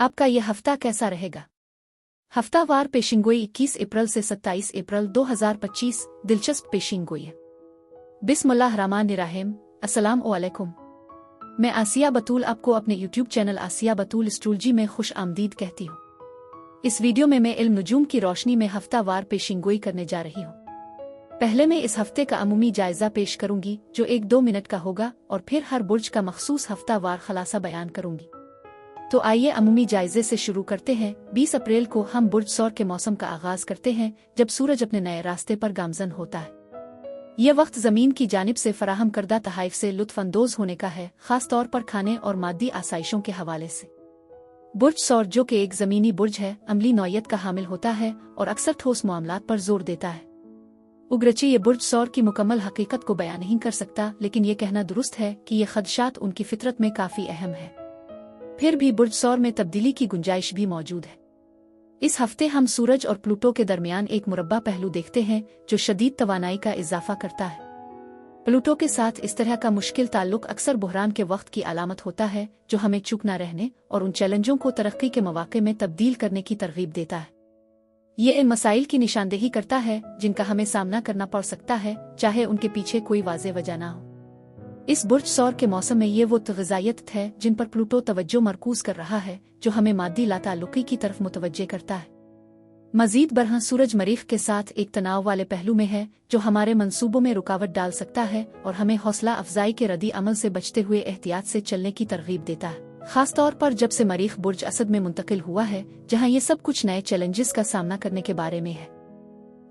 आपका यह हफ्ता कैसा रहेगा? हफ्तावार पेशिंगोई 21 अप्रैल से 27 अप्रैल 2025 दिलचस्प पेशिंगोई है। बिस्मिल्लाहिर्रहमानिर्रहीम। अस्सलाम वालेकुम। मैं आसिया बतूल आपको अपने YouTube चैनल आसिया बतूल एस्ट्रोलॉजी में खुश आमदीद कहती हूँ। इस वीडियो में मैं इल्म नुजूम की रोशनी में हफ्तावार पेशिंगोई करने जा रही हूँ। पहले मैं इस हफ्ते का अमूमी जायजा पेश करूंगी जो 1-2 मिनट का होगा और फिर हर बुर्ज का मखसूस हफ्तावार खलासा बयान करूंगी। तो आइए अमूमी जायजे से शुरू करते हैं। 20 अप्रैल को हम बुर्ज सौर के मौसम का आगाज करते हैं जब सूरज अपने नए रास्ते पर गामजन होता है। यह वक्त जमीन की जानिब से फराहम करदा तहाइफ से लुत्फ अंदोज होने का है, खास तौर पर खाने और मादी आसाइशों के हवाले से। बुर्ज सौर जो कि एक जमीनी बुर्ज है, अमली नौयत का हामिल होता है और अक्सर ठोस मामलात पर जोर देता है। उगरचे ये बुर्ज सौर की मुकम्मल हकीकत को बयान नहीं कर सकता, लेकिन ये कहना दुरुस्त है कि ये खदशात उनकी फितरत में काफी अहम है। फिर भी बुर्ज सौर में तब्दीली की गुंजाइश भी मौजूद है। इस हफ्ते हम सूरज और प्लूटो के दरमियान एक मुरब्बा पहलू देखते हैं जो शदीद तवानाई का इजाफा करता है। प्लूटो के साथ इस तरह का मुश्किल ताल्लुक अक्सर बुहरान के वक्त की अलामत होता है, जो हमें चूक न रहने और उन चैलेंजों को तरक्की के मौके में तब्दील करने की तरगीब देता है। ये इन मसाइल की निशानदेही करता है जिनका हमें सामना करना पड़ सकता है, चाहे उनके पीछे कोई वाज़ेह वजह न हो। इस बुर्ज सौर के मौसम में ये वो ग़िज़ायत है जिन पर प्लूटो तवज्जो मरकूज कर रहा है, जो हमें मादी लाताल्लुकी की तरफ मुतवज्जे करता है। मजीद बरहां सूरज मरीख के साथ एक तनाव वाले पहलू में है जो हमारे मंसूबों में रुकावट डाल सकता है और हमें हौसला अफजाई के रद्दी अमल से बचते हुए एहतियात से चलने की तरगीब देता है, खास तौर पर जब से मरीख बुर्ज असद में मुंतकिल हुआ है, जहां ये सब कुछ नए चैलेंजेस का सामना करने के बारे में है।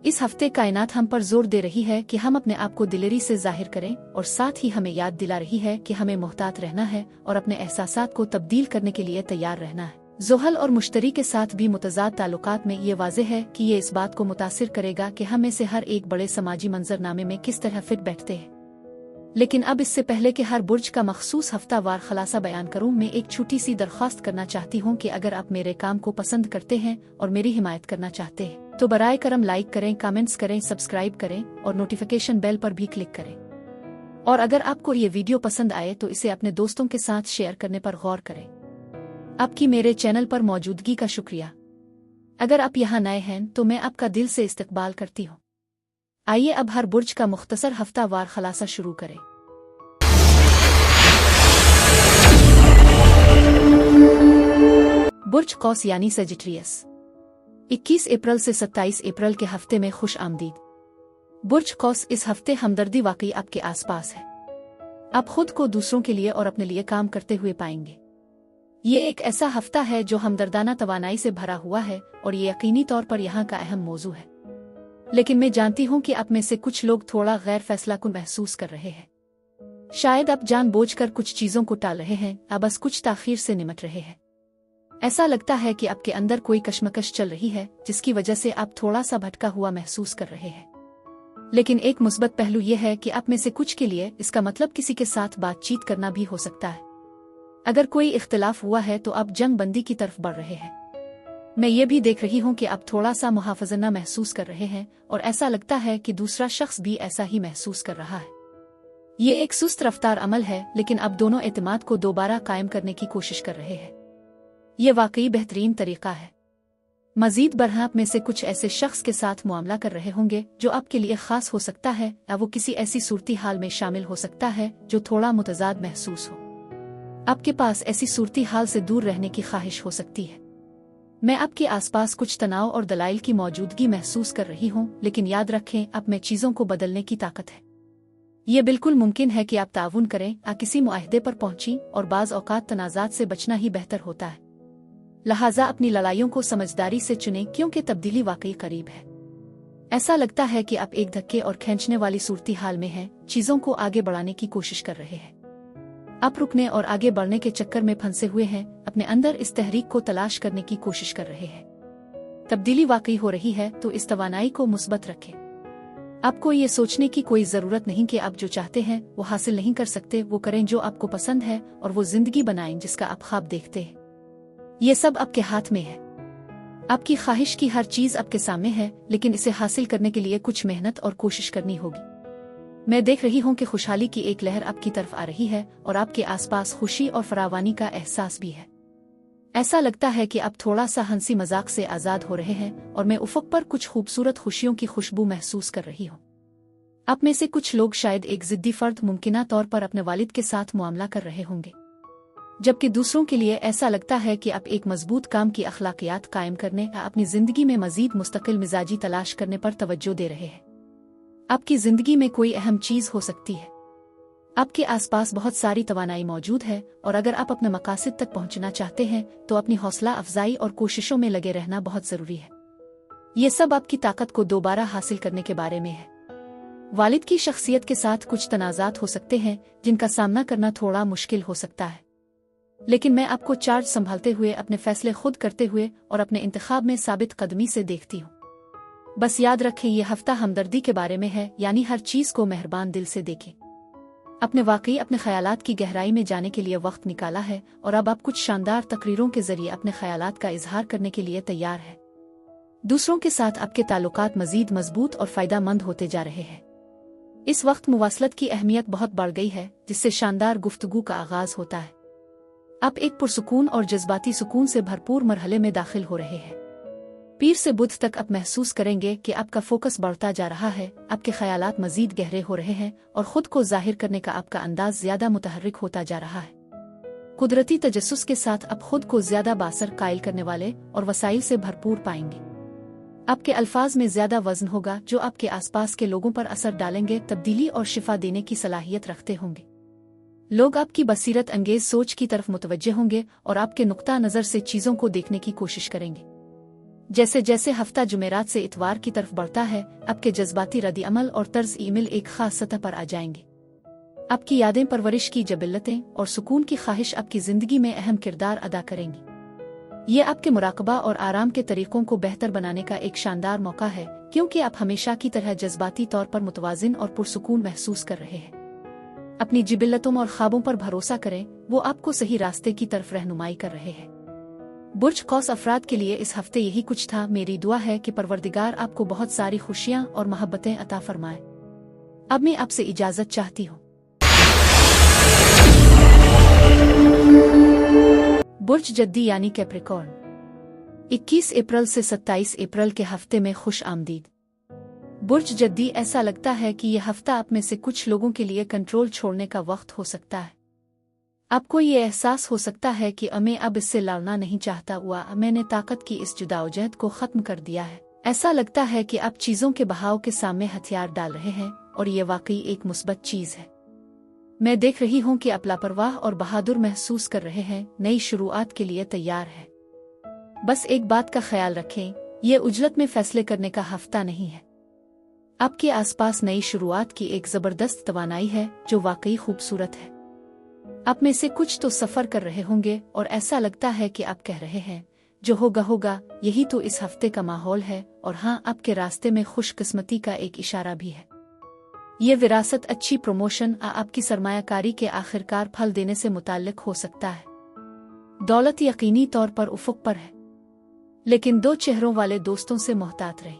इस हफ्ते कायनात हम पर जोर दे रही है कि हम अपने आप को दिलेरी से जाहिर करें और साथ ही हमें याद दिला रही है कि हमें मोहतात रहना है और अपने एहसासात को तब्दील करने के लिए तैयार रहना है। ज़ोहल और मुश्तरी के साथ भी मुतज़ाद ताल्लुकात में ये वाज़ेह है कि ये इस बात को मुतासिर करेगा कि हम में से हर एक बड़े समाजी मंजरनामे में किस तरह फिट बैठते हैं। लेकिन अब इससे पहले कि हर बुर्ज का मखसूस हफ्तावार खलासा बयान करूं, मैं एक छोटी सी दरख्वास्त करना चाहती हूं कि अगर आप मेरे काम को पसंद करते हैं और मेरी हिमायत करना चाहते हैं तो बराए करम लाइक करें, कमेंट्स करें, सब्सक्राइब करें और नोटिफिकेशन बेल पर भी क्लिक करें। और अगर आपको ये वीडियो पसंद आए तो इसे अपने दोस्तों के साथ शेयर करने पर गौर करें। आपकी मेरे चैनल पर मौजूदगी का शुक्रिया। अगर आप यहाँ नए हैं तो मैं आपका दिल से इस्तकबाल करती हूँ। आइए अब हर बुर्ज का मुख्तसर हफ्तावार खलासा शुरू करें। बुर्ज कौस यानी सेजिटेरियस 21 अप्रैल से 27 अप्रैल के हफ्ते में खुश आमदीद। बुर्ज कौस इस हफ्ते हमदर्दी वाकई आपके आसपास है। आप खुद को दूसरों के लिए और अपने लिए काम करते हुए पाएंगे। ये एक ऐसा हफ्ता है जो हमदर्दाना तवानाई से भरा हुआ है और ये यकीनी तौर पर यहाँ का अहम मौजू है। लेकिन मैं जानती हूँ कि आप में से कुछ लोग थोड़ा गैर फैसलाकुन महसूस कर रहे हैं। शायद आप जानबूझकर कुछ चीजों को टाल रहे हैं या बस कुछ ताखीर से निमट रहे हैं। ऐसा लगता है कि आपके अंदर कोई कशमकश चल रही है जिसकी वजह से आप थोड़ा सा भटका हुआ महसूस कर रहे हैं। लेकिन एक मुस्बत पहलू यह है कि आप में से कुछ के लिए इसका मतलब किसी के साथ बातचीत करना भी हो सकता है। अगर कोई इख्तिलाफ हुआ है तो आप जंग बंदी की तरफ बढ़ रहे हैं। मैं ये भी देख रही हूँ कि आप थोड़ा सा मुहाफ़ज़ना महसूस कर रहे हैं और ऐसा लगता है कि दूसरा शख्स भी ऐसा ही महसूस कर रहा है। ये एक सुस्त रफ्तार अमल है, लेकिन अब दोनों एतमाद को दोबारा कायम करने की कोशिश कर रहे हैं। ये वाकई बेहतरीन तरीका है। मजीद बरहा आप में से कुछ ऐसे शख्स के साथ मुआमला कर रहे होंगे जो आपके लिए खास हो सकता है या वो किसी ऐसी सूरती हाल में शामिल हो सकता है जो थोड़ा मुतजाद महसूस हो। आपके पास ऐसी सूरती हाल से दूर रहने की ख्वाहिश हो सकती है। मैं आपके आसपास कुछ तनाव और दलाइल की मौजूदगी महसूस कर रही हूँ, लेकिन याद रखें आप में चीज़ों को बदलने की ताकत है। ये बिल्कुल मुमकिन है कि आप ताउन करें या किसी मुआहदे पर पहुंची, और बाज़ औकात तनाज़ात से बचना ही बेहतर होता है। लिहाजा अपनी लड़ाइयों को समझदारी से चुनें क्योंकि तब्दीली वाकई करीब है। ऐसा लगता है कि आप एक धक्के और खींचने वाली सूरती हाल में हैं, चीज़ों को आगे बढ़ाने की कोशिश कर रहे हैं। आप रुकने और आगे बढ़ने के चक्कर में फंसे हुए हैं, अपने अंदर इस तहरीक को तलाश करने की कोशिश कर रहे हैं। तब्दीली वाकई हो रही है तो इस तवानाई को मुस्बत रखें। आपको ये सोचने की कोई ज़रूरत नहीं कि आप जो चाहते हैं वो हासिल नहीं कर सकते। वो करें जो आपको पसंद है और वो जिंदगी बनाएं जिसका आप ख्वाब देखते हैं। ये सब आपके हाथ में है। आपकी ख्वाहिश की हर चीज़ आपके सामने है, लेकिन इसे हासिल करने के लिए कुछ मेहनत और कोशिश करनी होगी। मैं देख रही हूँ कि खुशहाली की एक लहर आपकी तरफ आ रही है और आपके आसपास खुशी और फरावानी का एहसास भी है। ऐसा लगता है कि आप थोड़ा सा हंसी मजाक से आजाद हो रहे हैं और मैं उफ़क़ पर कुछ खूबसूरत खुशियों की खुशबू महसूस कर रही हूँ। आप में से कुछ लोग शायद एक जिद्दी फर्द मुमकिना तौर पर अपने वालिद के साथ मुआमला कर रहे होंगे, जबकि दूसरों के लिए ऐसा लगता है कि आप एक मजबूत काम की अखलाकियात कायम करने या अपनी जिंदगी में मजीद मुस्तकिल मिजाजी तलाश करने पर तवज्जो दे रहे हैं। आपकी जिंदगी में कोई अहम चीज हो सकती है। आपके आसपास बहुत सारी तवानाई मौजूद है और अगर आप अपने मकासद तक पहुंचना चाहते हैं तो अपनी हौसला अफजाई और कोशिशों में लगे रहना बहुत जरूरी है। ये सब आपकी ताकत को दोबारा हासिल करने के बारे में है। वालिद की शख्सियत के साथ कुछ तनाज़ात हो सकते हैं जिनका सामना करना थोड़ा मुश्किल हो सकता है, लेकिन मैं आपको चार्ज संभालते हुए, अपने फैसले खुद करते हुए और अपने इंतखाब में साबित कदमी से देखती हूँ। बस याद रखें, ये हफ्ता हमदर्दी के बारे में है, यानी हर चीज को मेहरबान दिल से देखें। अपने वाकई अपने ख्यालात की गहराई में जाने के लिए वक्त निकाला है और अब आप कुछ शानदार तकरीरों के जरिए अपने ख्यालात का इजहार करने के लिए तैयार है। दूसरों के साथ आपके ताल्लुकात मजीद मजबूत और फायदेमंद होते जा रहे हैं। इस वक्त मुवासलत की अहमियत बहुत बढ़ गई है, जिससे शानदार गुफ्तगू का आगाज होता है। आप एक पुरसुकून और जज्बाती सुकून से भरपूर मरहले में दाखिल हो रहे हैं। पीर से बुध तक आप महसूस करेंगे कि आपका फोकस बढ़ता जा रहा है, आपके ख्यालात मजीद गहरे हो रहे हैं और खुद को जाहिर करने का आपका अंदाज ज्यादा मुतहर्रिक होता जा रहा है। कुदरती तजस्सुस के साथ आप खुद को ज्यादा बासर कायल करने वाले और वसाइल से भरपूर पाएंगे। आपके अल्फाज में ज्यादा वजन होगा जो आपके आसपास के लोगों पर असर डालेंगे, तब्दीली और शिफा देने की सलाहियत रखते होंगे। लोग आपकी बसीरत अंगेज सोच की तरफ मुतवज्जे होंगे और आपके नुक्ता नजर से चीजों को देखने की कोशिश करेंगे। जैसे जैसे हफ्ता जुमेरात से इतवार की तरफ बढ़ता है, आपके जज्बाती रद्द अमल और तर्ज ईमेल एक खास सतह पर आ जाएंगे। आपकी यादें, परवरिश की जबिल्लतें और सुकून की ख्वाहिश आपकी जिंदगी में अहम किरदार अदा करेंगी। ये आपके मुराकबा और आराम के तरीकों को बेहतर बनाने का एक शानदार मौका है, क्योंकि आप हमेशा की तरह जज्बाती तौर पर मुतवाजिन और पुरसुकून महसूस कर रहे हैं। अपनी जिबिल्लतों और ख्वाबों पर भरोसा करें, वो आपको सही रास्ते की तरफ रहनुमाई कर रहे हैं। बुर्ज कौस अफराद के लिए इस हफ्ते यही कुछ था। मेरी दुआ है कि परवरदिगार आपको बहुत सारी खुशियां और मोहब्बतें अता फरमाए। अब मैं आपसे इजाजत चाहती हूँ। बुर्ज जद्दी यानी कैप्रिकॉर्न, 21 अप्रैल से 27 अप्रैल के हफ्ते में खुश आमदीद। बुर्ज जद्दी, ऐसा लगता है कि यह हफ्ता आप में से कुछ लोगों के लिए कंट्रोल छोड़ने का वक्त हो सकता है। आपको ये एहसास हो सकता है कि मैं अब इससे लड़ना नहीं चाहता हुआ, मैंने ताकत की इस जुदाओजहद को खत्म कर दिया है। ऐसा लगता है कि आप चीजों के बहाव के सामने हथियार डाल रहे हैं और ये वाकई एक मुस्बत चीज है। मैं देख रही हूँ कि आप लापरवाह और बहादुर महसूस कर रहे हैं, नई शुरुआत के लिए तैयार है। बस एक बात का ख्याल रखें, ये उजलत में फैसले करने का हफ्ता नहीं है। आपके आसपास नई शुरुआत की एक जबरदस्त तवानाई है जो वाकई खूबसूरत है। आप में से कुछ तो सफर कर रहे होंगे और ऐसा लगता है कि आप कह रहे हैं, जो होगा होगा, यही तो इस हफ्ते का माहौल है। और हाँ, आपके रास्ते में खुशकिस्मती का एक इशारा भी है। ये विरासत, अच्छी प्रमोशन, आपकी सरमायाकारी के आखिरकार फल देने से मुताल्लिक हो सकता है। दौलत यकीनी तौर पर उफुक पर है, लेकिन दो चेहरों वाले दोस्तों से मोहतात रहे।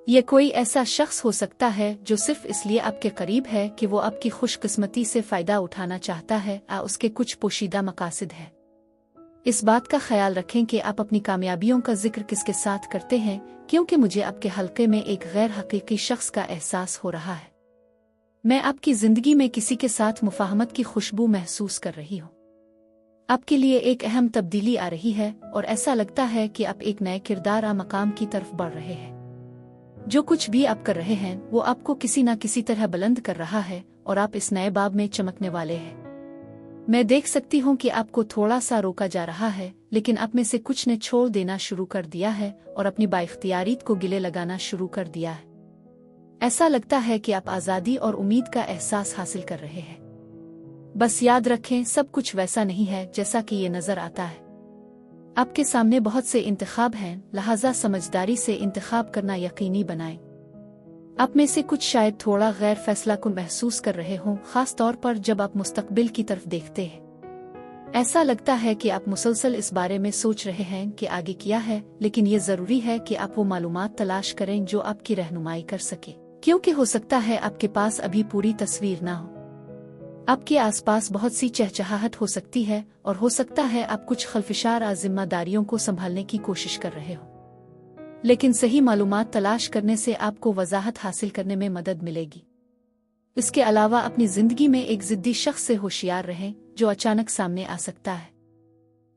ये कोई ऐसा शख्स हो सकता है जो सिर्फ इसलिए आपके करीब है कि वो आपकी खुशकिस्मती से फायदा उठाना चाहता है, उसके कुछ पोशीदा मकासद है। इस बात का ख्याल रखें कि आप अपनी कामयाबियों का जिक्र किसके साथ करते हैं, क्योंकि मुझे आपके हल्के में एक गैर हकीकी शख्स का एहसास हो रहा है। मैं आपकी जिंदगी में किसी के साथ मुफाहमत की खुशबू महसूस कर रही हूँ। आपके लिए एक अहम तब्दीली आ रही है और ऐसा लगता है कि आप एक नए किरदार मकाम की तरफ बढ़ रहे हैं। जो कुछ भी आप कर रहे हैं वो आपको किसी न किसी तरह बुलंद कर रहा है और आप इस नए बाब में चमकने वाले हैं। मैं देख सकती हूँ कि आपको थोड़ा सा रोका जा रहा है, लेकिन आप में से कुछ ने छोड़ देना शुरू कर दिया है और अपनी बाइख्तियारियत को गिले लगाना शुरू कर दिया है। ऐसा लगता है कि आप आज़ादी और उम्मीद का एहसास हासिल कर रहे हैं। बस याद रखें, सब कुछ वैसा नहीं है जैसा कि ये नजर आता है। आपके सामने बहुत से इंतखाब हैं, लिहाजा समझदारी से इंतखाब करना यकीनी बनाएं। आप में से कुछ शायद थोड़ा गैर फैसलाकुन महसूस कर रहे हों, खास तौर पर जब आप मुस्तकबिल की तरफ देखते हैं। ऐसा लगता है कि आप मुसलसल इस बारे में सोच रहे हैं कि आगे क्या है, लेकिन ये जरूरी है कि आप वो मालूमात तलाश करें जो आपकी रहनुमाई कर सके, क्योंकि हो सकता है आपके पास अभी पूरी तस्वीर ना हो। आपके आसपास बहुत सी चहचहाहट हो सकती है और हो सकता है आप कुछ खल्फिशार जिम्मेदारियों को संभालने की कोशिश कर रहे हो, लेकिन सही मालूमात तलाश करने से आपको वजाहत हासिल करने में मदद मिलेगी। इसके अलावा अपनी जिंदगी में एक जिद्दी शख्स से होशियार रहें जो अचानक सामने आ सकता है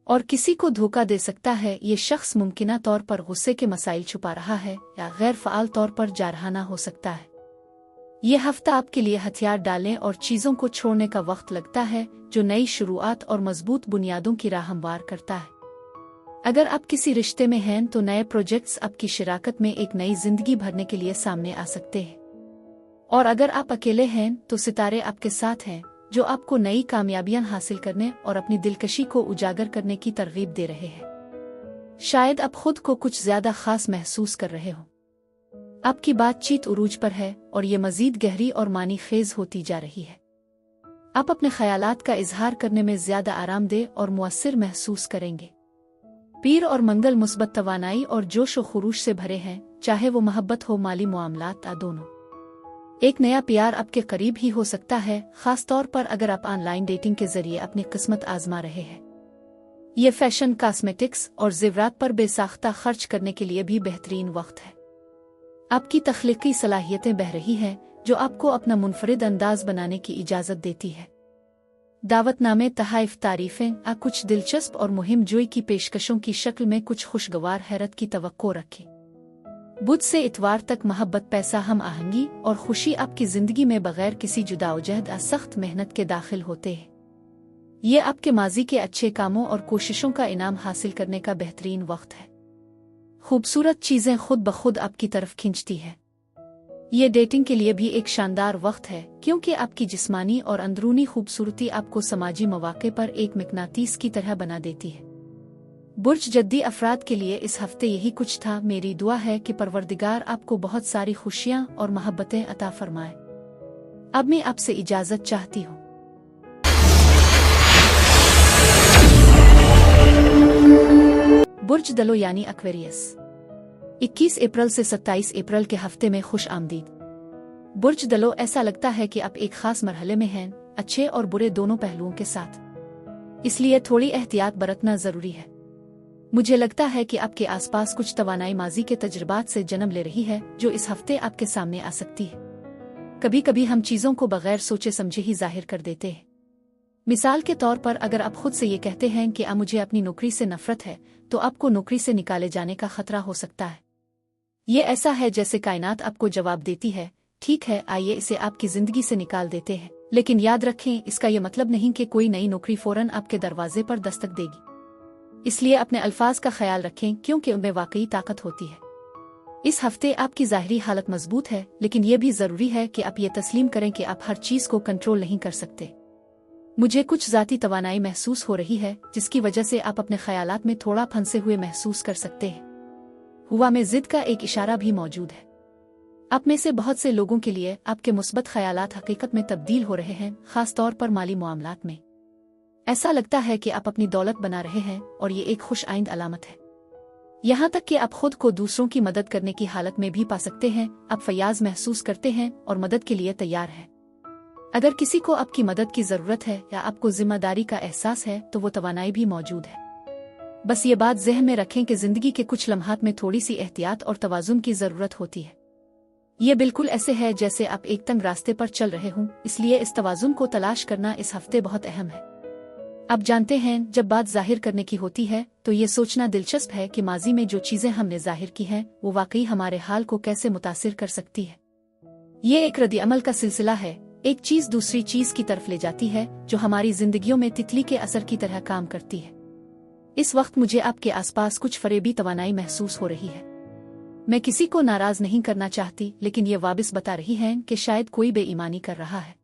और किसी को धोखा दे सकता है। ये शख्स मुमकिना तौर पर गुस्से के मसाइल छुपा रहा है या गैर फ़आल तौर पर जारहाना हो सकता है। ये हफ्ता आपके लिए हथियार डालने और चीज़ों को छोड़ने का वक्त लगता है जो नई शुरुआत और मजबूत बुनियादों की राह हमवार करता है। अगर आप किसी रिश्ते में हैं तो नए प्रोजेक्ट्स आपकी शराकत में एक नई जिंदगी भरने के लिए सामने आ सकते हैं, और अगर आप अकेले हैं तो सितारे आपके साथ हैं जो आपको नई कामयाबियां हासिल करने और अपनी दिलकशी को उजागर करने की तरगीब दे रहे हैं। शायद आप खुद को कुछ ज्यादा खास महसूस कर रहे हो। आपकी बातचीत उरूज पर है और ये मजीद गहरी और मानी खेज होती जा रही है। आप अपने ख्यालात का इजहार करने में ज्यादा आरामदेह और मुअस्सिर महसूस करेंगे। पीर और मंगल मुस्बत तवानाई और जोश व खुरूश से भरे हैं, चाहे वो मोहब्बत हो, माली मामलात या दोनों। एक नया प्यार आपके करीब ही हो सकता है, खास तौर पर अगर आप ऑनलाइन डेटिंग के जरिए अपनी किस्मत आजमा रहे हैं। ये फैशन, कॉस्मेटिक्स और जेवरात पर बेसाख्ता खर्च करने के लिए भी बेहतरीन वक्त है। आपकी तख्लीकी सलाहियतें बह रही हैं जो आपको अपना मुनफरिद अंदाज बनाने की इजाज़त देती है। दावतनामे, तहाइफ, तारीफें आ कुछ दिलचस्प और मुहिम जोई की पेशकशों की शक्ल में कुछ खुशगवार हैरत की तवक्को रखें। बुध से इतवार तक मोहब्बत, पैसा, हम आहंगी और खुशी आपकी जिंदगी में बगैर किसी जुदाओजहद या सख्त मेहनत के दाखिल होते हैं। ये आपके माजी के अच्छे कामों और कोशिशों का इनाम हासिल करने का बेहतरीन वक्त है। खूबसूरत चीजें खुद ब खुद आपकी तरफ खींचती है। ये डेटिंग के लिए भी एक शानदार वक्त है क्योंकि आपकी जिस्मानी और अंदरूनी खूबसूरती आपको समाजी मौके पर एक मकनातीस की तरह बना देती है। बुर्ज जद्दी अफराद के लिए इस हफ्ते यही कुछ था। मेरी दुआ है कि परवरदिगार आपको बहुत सारी खुशियां और मोहब्बतें अता फरमाए। अब मैं आपसे इजाजत चाहती हूँ। बुर्ज दलो यानी एक्वेरियस, 21 अप्रैल से 27 अप्रैल के हफ्ते में खुश आमदीद। बुर्ज दलो, ऐसा लगता है कि आप एक खास मरहले में हैं, अच्छे और बुरे दोनों पहलुओं के साथ, इसलिए थोड़ी एहतियात बरतना जरूरी है। मुझे लगता है कि आपके आसपास कुछ तवानाई माजी के तजुर्बात से जन्म ले रही है जो इस हफ्ते आपके सामने आ सकती है। कभी कभी हम चीजों को बगैर सोचे समझे ही जाहिर कर देते हैं। मिसाल के तौर पर अगर आप खुद से ये कहते हैं कि मुझे अपनी नौकरी से नफरत है, तो आपको नौकरी से निकाले जाने का खतरा हो सकता है। ये ऐसा है जैसे कायनात आपको जवाब देती है, ठीक है, आइए इसे आपकी जिंदगी से निकाल देते हैं। लेकिन याद रखें, इसका यह मतलब नहीं कि कोई नई नौकरी फौरन आपके दरवाजे पर दस्तक देगी। इसलिए अपने अल्फाज का ख्याल रखें क्योंकि उनमें वाकई ताकत होती है। इस हफ्ते आपकी ज़ाहिरी हालत मजबूत है, लेकिन यह भी जरूरी है कि आप ये तस्लीम करें कि आप हर चीज को कंट्रोल नहीं कर सकते। मुझे कुछ ज़ाती तवानाई महसूस हो रही है जिसकी वजह से आप अपने ख्यालात में थोड़ा फंसे हुए महसूस कर सकते हैं। हुआ में जिद का एक इशारा भी मौजूद है। आप में से बहुत से लोगों के लिए आपके मुस्बत ख्यालात हकीकत में तब्दील हो रहे हैं, खास तौर पर माली मामलात में। ऐसा लगता है कि आप अपनी दौलत बना रहे हैं और ये एक खुश आइंद अलामत है। यहाँ तक कि आप खुद को दूसरों की मदद करने की हालत में भी पा सकते हैं। आप फयाज महसूस करते हैं और मदद के लिए तैयार हैं। अगर किसी को आपकी मदद की जरूरत है या आपको जिम्मेदारी का एहसास है तो वो तवानाई भी मौजूद है। बस ये बात ज़हन में रखें कि जिंदगी के कुछ लम्हात में थोड़ी सी एहतियात और तवाज़ुन की जरूरत होती है। ये बिल्कुल ऐसे है जैसे आप एक तंग रास्ते पर चल रहे हों, इसलिए इस तवाज़ुन को तलाश करना इस हफ्ते बहुत अहम है। आप जानते हैं, जब बात जाहिर करने की होती है तो ये सोचना दिलचस्प है कि माजी में जो चीजें हमने जाहिर की हैं वो वाकई हमारे हाल को कैसे मुतासिर कर सकती है। ये एक रद्द अमल का सिलसिला है। एक चीज दूसरी चीज की तरफ ले जाती है जो हमारी जिंदगियों में तितली के असर की तरह काम करती है। इस वक्त मुझे आपके आसपास कुछ फरेबी तवानाई महसूस हो रही है। मैं किसी को नाराज नहीं करना चाहती, लेकिन ये वाबिस बता रही हैं कि शायद कोई बेईमानी कर रहा है।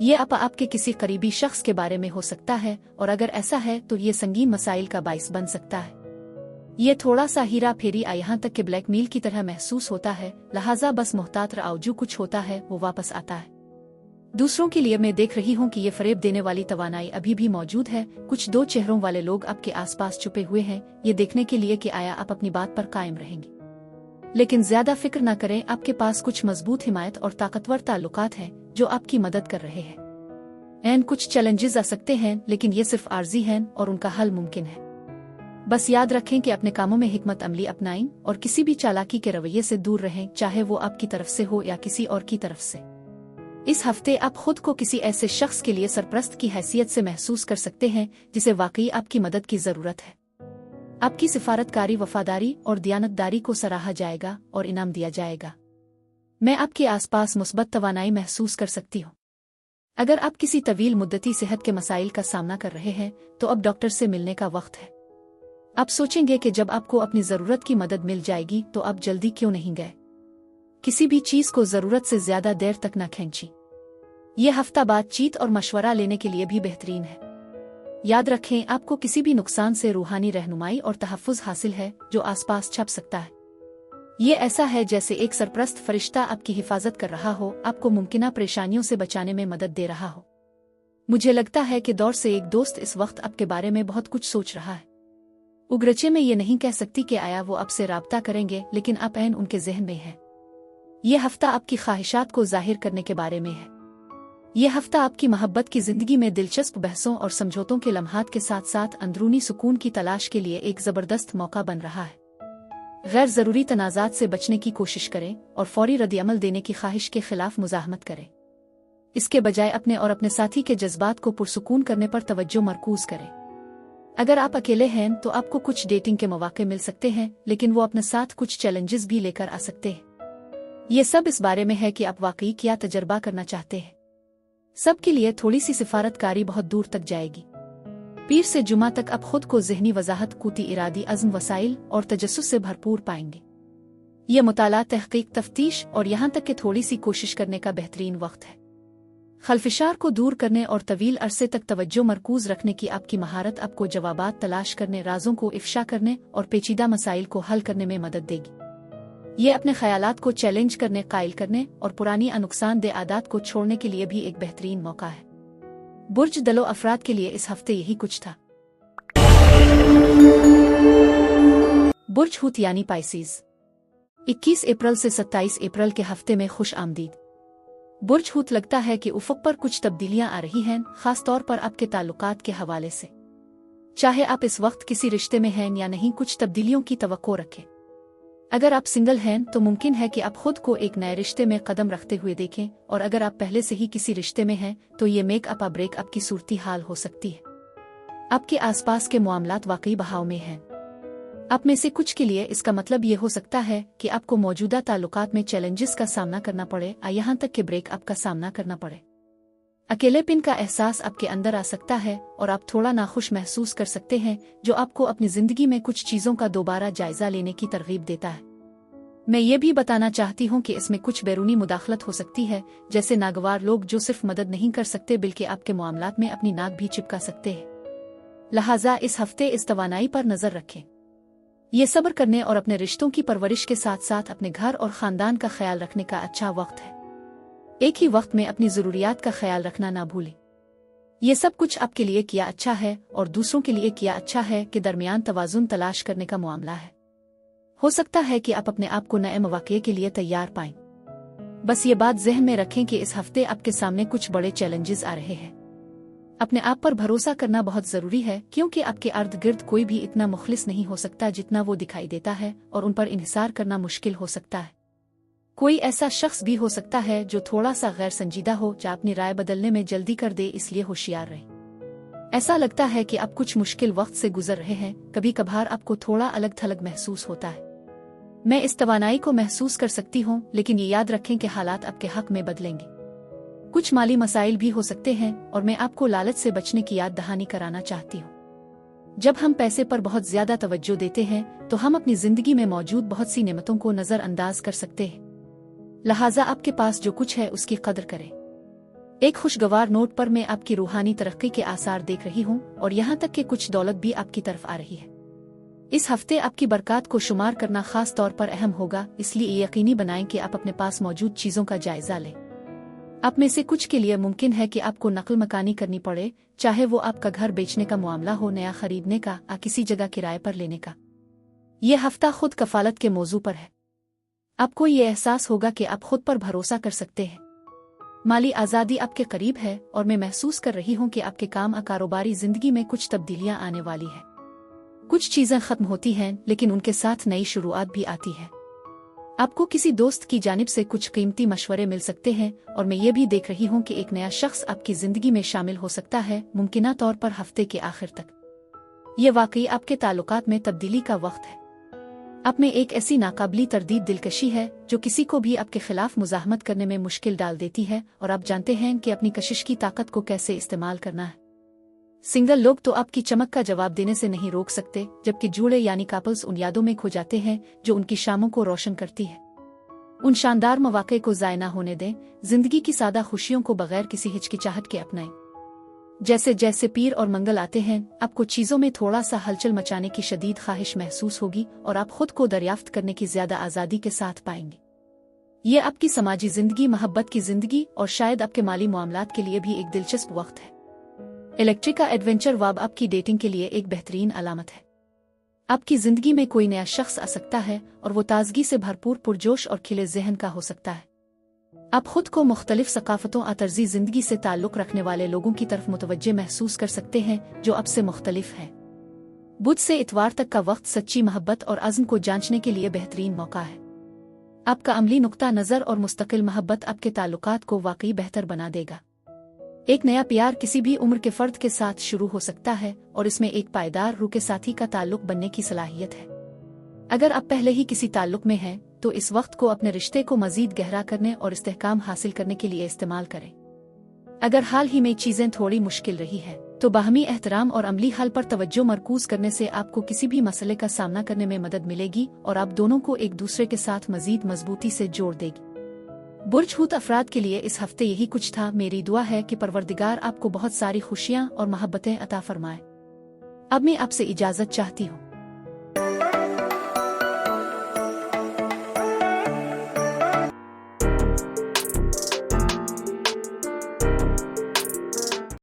ये आपके किसी करीबी शख्स के बारे में हो सकता है, और अगर ऐसा है तो ये संगीन मसाइल का बाइस बन सकता है। ये थोड़ा सा हीरा फेरी यहाँ तक कि ब्लैकमेल की तरह महसूस होता है, लिहाजा बस मोहतात रहो, जो कुछ होता है वो वापस आता है। दूसरों के लिए मैं देख रही हूँ कि ये फरेब देने वाली तवानाई अभी भी मौजूद है। कुछ दो चेहरों वाले लोग आपके आसपास छुपे हुए हैं, ये देखने के लिए कि आया आप अपनी बात पर कायम रहेंगे। लेकिन ज्यादा फिक्र न करें, आपके पास कुछ मजबूत हिमायत और ताकतवर ताल्लुकात हैं जो आपकी मदद कर रहे हैं। कुछ चैलेंजेस आ सकते हैं, लेकिन ये सिर्फ आर्जी हैं और उनका हल मुमकिन है। बस याद रखें कि अपने कामों में हिकमत अमली अपनाएं और किसी भी चालाकी के रवैये से दूर रहें, चाहे वो आपकी तरफ से हो या किसी और की तरफ से। इस हफ्ते आप खुद को किसी ऐसे शख्स के लिए सरपरस्त की हैसियत से महसूस कर सकते हैं जिसे वाकई आपकी मदद की जरूरत है। आपकी सिफारतकारी, वफादारी और दियानतदारी को सराहा जाएगा और इनाम दिया जाएगा। मैं आपके आसपास मुस्बत तवानाई महसूस कर सकती हूँ। अगर आप किसी तवील मुद्दती सेहत के मसाइल का सामना कर रहे हैं तो अब डॉक्टर से मिलने का वक्त है। आप सोचेंगे कि जब आपको अपनी जरूरत की मदद मिल जाएगी तो आप जल्दी क्यों नहीं गए। किसी भी चीज को जरूरत से ज्यादा देर तक न खींची। ये हफ्ता बातचीत और मशवरा लेने के लिए भी बेहतरीन है। याद रखें, आपको किसी भी नुकसान से रूहानी रहनुमाई और तहफ़्फ़ुज़ हासिल है जो आसपास छप सकता है। ये ऐसा है जैसे एक सरपरस्त फरिश्ता आपकी हिफाजत कर रहा हो, आपको मुमकिना परेशानियों से बचाने में मदद दे रहा हो। मुझे लगता है कि दौर से एक दोस्त इस वक्त आपके बारे में बहुत कुछ सोच रहा है। उगरचे में ये नहीं कह सकती कि आया वो आपसे राब्ता करेंगे, लेकिन आप ऐन उनके जहन में हैं। यह हफ्ता आपकी ख्वाहिशात को जाहिर करने के बारे में है। यह हफ्ता आपकी मोहब्बत की जिंदगी में दिलचस्प बहसों और समझौतों के लम्हात के साथ साथ अंदरूनी सुकून की तलाश के लिए एक जबरदस्त मौका बन रहा है। गैर जरूरी तनाज़ात से बचने की कोशिश करें और फौरी रद्द-ए-अमल देने की ख्वाहिश के खिलाफ मुज़ाहमत करें। इसके बजाय अपने और अपने साथी के जज्बात को पुरसुकून करने पर तवज्जो मरकूज करें। अगर आप अकेले हैं तो आपको कुछ डेटिंग के मौके मिल सकते हैं, लेकिन वो अपने साथ कुछ चैलेंजेस भी लेकर आ सकते हैं। ये सब इस बारे में है कि आप वाकई क्या तजर्बा करना चाहते हैं। सबके लिए थोड़ी सी सिफारतकारी बहुत दूर तक जाएगी। पीर से जुमा तक आप खुद को ज़हनी वजाहत, कुती इरादी, अज़्म, वसाइल और तजस्सुस से भरपूर पाएंगे। ये मुताला, तहकीक, तफ्तीश और यहाँ तक कि थोड़ी सी कोशिश करने का बेहतरीन वक्त है। खलफिशार को दूर करने और तवील अरसे तक तवज्जो मरकूज रखने की आपकी महारत आपको जवाबात तलाश करने, राजों को इफ्शा करने और पेचीदा मसाइल को हल करने में मदद देगी। ये अपने ख्यालात को चैलेंज करने, कायल करने और पुरानी नुकसानदेह आदत को छोड़ने के लिए भी एक बेहतरीन मौका है। बुर्ज दलो अफराद के लिए इस हफ्ते यही कुछ था। बुर्ज हूत यानी पाइसीज, 21 अप्रैल से 27 अप्रैल के हफ्ते में खुश आमदीद। बुर्ज हूत लगता है कि उफ़क़ पर कुछ तब्दीलियां आ रही हैं, खास तौर पर आपके ताल्लुकात के हवाले से। चाहे आप इस वक्त किसी रिश्ते में हैं या नहीं, कुछ तब्दीलियों की तवक्को रखें। अगर आप सिंगल हैं तो मुमकिन है कि आप खुद को एक नए रिश्ते में कदम रखते हुए देखें, और अगर आप पहले से ही किसी रिश्ते में हैं तो ये मेकअप ब्रेकअप की सूरती हाल हो सकती है। आपके आसपास के मामलात वाकई बहाव में हैं। आप में से कुछ के लिए इसका मतलब ये हो सकता है कि आपको मौजूदा ताल्लुकात में चैलेंजेस का सामना करना पड़े, यहाँ तक कि ब्रेकअप का सामना करना पड़े। अकेलेपन का एहसास आपके अंदर आ सकता है और आप थोड़ा नाखुश महसूस कर सकते हैं, जो आपको अपनी जिंदगी में कुछ चीजों का दोबारा जायजा लेने की तरगीब देता है। मैं ये भी बताना चाहती हूँ कि इसमें कुछ बैरूनी मुदाखलत हो सकती है, जैसे नागवार लोग जो सिर्फ मदद नहीं कर सकते बल्कि आपके मामलात में अपनी नाक भी चिपका सकते हैं। लिहाजा इस हफ्ते इस तवानाई पर नजर रखें। ये सब्र करने और अपने रिश्तों की परवरिश के साथ साथ अपने घर और खानदान का ख्याल रखने का अच्छा वक्त है। एक ही वक्त में अपनी जरूरियात का ख्याल रखना ना भूलें। ये सब कुछ आपके लिए किया अच्छा है और दूसरों के लिए किया अच्छा है के दरमियान तवाजुन तलाश करने का मामला है। हो सकता है कि आप अपने आप को नए मौके के लिए तैयार पाएं। बस ये बात ज़हन में रखें कि इस हफ्ते आपके सामने कुछ बड़े चैलेंजेस आ रहे हैं। अपने आप पर भरोसा करना बहुत जरूरी है, क्योंकि आपके इर्द गिर्द कोई भी इतना मुखलिस नहीं हो सकता जितना वो दिखाई देता है, और उन पर इन्हिसार करना मुश्किल हो सकता है। कोई ऐसा शख्स भी हो सकता है जो थोड़ा सा गैर संजीदा हो, जो अपनी राय बदलने में जल्दी कर दे, इसलिए होशियार रहें। ऐसा लगता है कि आप कुछ मुश्किल वक्त से गुजर रहे हैं। कभी कभार आपको थोड़ा अलग थलग महसूस होता है। मैं इस तवानाई को महसूस कर सकती हूँ, लेकिन ये याद रखें कि हालात आपके हक में बदलेंगे। कुछ माली मसाइल भी हो सकते हैं, और मैं आपको लालच से बचने की याद दहानी कराना चाहती हूँ। जब हम पैसे पर बहुत ज्यादा तवज्जो देते हैं तो हम अपनी जिंदगी में मौजूद बहुत सी नेमतों को नजरअंदाज कर सकते हैं। लिहाजा आपके पास जो कुछ है उसकी कदर करें। एक खुशगवार नोट पर मैं आपकी रूहानी तरक्की के आसार देख रही हूँ, और यहाँ तक कि कुछ दौलत भी आपकी तरफ आ रही है। इस हफ्ते आपकी बरकत को शुमार करना खास तौर पर अहम होगा, इसलिए यकीनी बनाएं कि आप अपने पास मौजूद चीजों का जायजा लें। आप में से कुछ के लिए मुमकिन है कि आपको नकल मकानी करनी पड़े, चाहे वो आपका घर बेचने का मामला हो, नया खरीदने का, या किसी जगह किराए पर लेने का। यह हफ्ता खुद कफालत के मौजू पर है। आपको ये एहसास होगा कि आप खुद पर भरोसा कर सकते हैं। माली आज़ादी आपके करीब है और मैं महसूस कर रही हूँ कि आपके काम और कारोबारी जिंदगी में कुछ तब्दीलियां आने वाली है। कुछ चीजें खत्म होती हैं लेकिन उनके साथ नई शुरुआत भी आती है। आपको किसी दोस्त की जानिब से कुछ कीमती मशवरे मिल सकते हैं और मैं ये भी देख रही हूँ कि एक नया शख्स आपकी जिंदगी में शामिल हो सकता है, मुमकिना तौर पर हफ्ते के आखिर तक। ये वाकई आपके ताल्लुकात में तब्दीली का वक्त है। आप में एक ऐसी नाकाबिली तरदीद दिलकशी है जो किसी को भी आपके खिलाफ मुजाहमत करने में मुश्किल डाल देती है और आप जानते हैं कि अपनी कशिश की ताकत को कैसे इस्तेमाल करना है। सिंगल लोग तो आपकी चमक का जवाब देने से नहीं रोक सकते, जबकि जुड़े यानी कपल्स उन यादों में खो जाते हैं जो उनकी शामों को रोशन करती है। उन शानदार मौके को ज़ाया ना होने दें। जिंदगी की सादा खुशियों को बगैर किसी हिचकिचाहट के अपनाएं। जैसे जैसे पीर और मंगल आते हैं, आपको चीज़ों में थोड़ा सा हलचल मचाने की शदीद ख्वाहिश महसूस होगी और आप खुद को दरियाफ्त करने की ज्यादा आज़ादी के साथ पाएंगे। ये आपकी समाजी जिंदगी, मोहब्बत की जिंदगी और शायद आपके माली मामलात के लिए भी एक दिलचस्प वक्त है। इलेक्ट्रिक का एडवेंचर वाब आपकी डेटिंग के लिए एक बेहतरीन अलामत है। आपकी जिंदगी में कोई नया शख्स आ सकता है और वो ताजगी से भरपूर, पुरजोश और खिले जहन का हो सकता है। आप खुद को मुख्तलिफ सकाफतों और तर्जी जिंदगी से ताल्लुक रखने वाले लोगों की तरफ मुतवज्जे महसूस कर सकते हैं जो अब से मुख्तलिफ हैं। बुध से इतवार तक का वक्त सच्ची मोहब्बत और अज़्म को जांचने के लिए बेहतरीन मौका है। आपका अमली नुक्ता नज़र और मुस्तकिल मोहब्बत आपके ताल्लुकात को वाकई बेहतर बना देगा। एक नया प्यार किसी भी उम्र के फर्द के साथ शुरू हो सकता है और इसमें एक पायदार रूह के साथी का ताल्लुक बनने की सलाहियत है। अगर आप पहले ही किसी ताल्लुक में हैं तो इस वक्त को अपने रिश्ते को मजीद गहरा करने और इस्तेहकाम हासिल करने के लिए इस्तेमाल करें। अगर हाल ही में चीजें थोड़ी मुश्किल रही है तो बाहमी एहतराम और अमली हल पर तवज्जो मरकूज करने से आपको किसी भी मसले का सामना करने में मदद मिलेगी और आप दोनों को एक दूसरे के साथ मजीद मजबूती से जोड़ देगी। बुर्ज हूत अफराद के लिए इस हफ्ते यही कुछ था। मेरी दुआ है कि परवरदिगार आपको बहुत सारी खुशियां और मोहब्बतें अता फरमाए। अब मैं आपसे इजाजत चाहती हूँ।